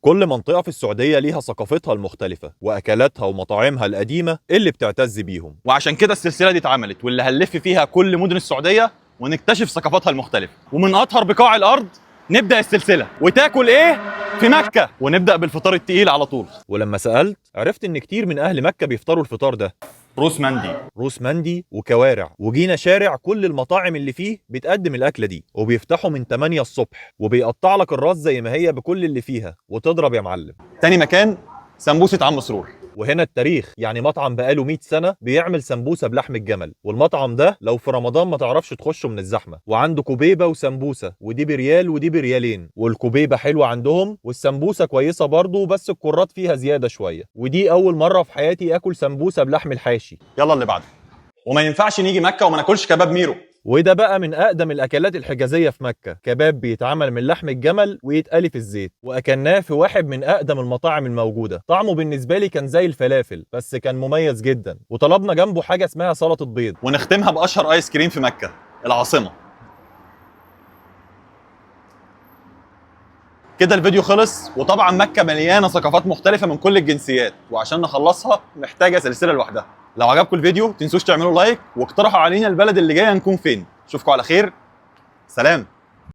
كل منطقة في السعودية ليها ثقافتها المختلفة وأكلاتها ومطاعمها القديمة اللي بتعتز بيهم. وعشان كده السلسله دي اتعملت، واللي هنلف فيها كل مدن السعوديه ونكتشف ثقافاتها المختلفة. ومن اطهر بقاع الارض نبدا السلسله. وتاكل ايه في مكه؟ ونبدا بالفطار التقيل على طول. ولما سألت عرفت إن كتير من أهل مكة بيفطروا الفطار ده، روس مندي. روس مندي وكوارع. وجينا شارع كل المطاعم اللي فيه بتقدم الأكلة دي، وبيفتحوا من 8 الصبح وبيقطع لك الراس زي ما هي بكل اللي فيها وتضرب يا معلم. تاني مكان سمبوسه عم مسرور. وهنا التاريخ، يعني مطعم بقاله 100 سنة بيعمل سمبوسة بلحم الجمل، والمطعم ده لو في رمضان ما تعرفش تخشه من الزحمة. وعنده كوبيبة وسمبوسة، ودي بريال ودي بريالين، والكوبيبة حلوة عندهم والسمبوسة كويسة برضه، بس الكرات فيها زيادة شوية. ودي أول مرة في حياتي آكل سمبوسة بلحم الحاشي. يلا اللي بعده. وما ينفعش نيجي مكه وما ناكلش كباب ميرو. وده بقى من أقدم الأكلات الحجازية في مكة، كباب بيتعمل من لحم الجمل ويتقلي في الزيت، وأكلناه في واحد من أقدم المطاعم الموجودة. طعمه بالنسبة لي كان زي الفلافل بس كان مميز جدا. وطلبنا جنبه حاجة اسمها سلطة بيض. ونختمها باشهر ايس كريم في مكه، العاصمه. كده الفيديو خلص. وطبعا مكه مليانه ثقافات مختلفه من كل الجنسيات، وعشان نخلصها محتاجه سلسله لوحدها. لو عجبكم الفيديو تنسوش تعملوا لايك واقترحوا علينا البلد اللي جايه نكون فين. اشوفكم على خير. سلام.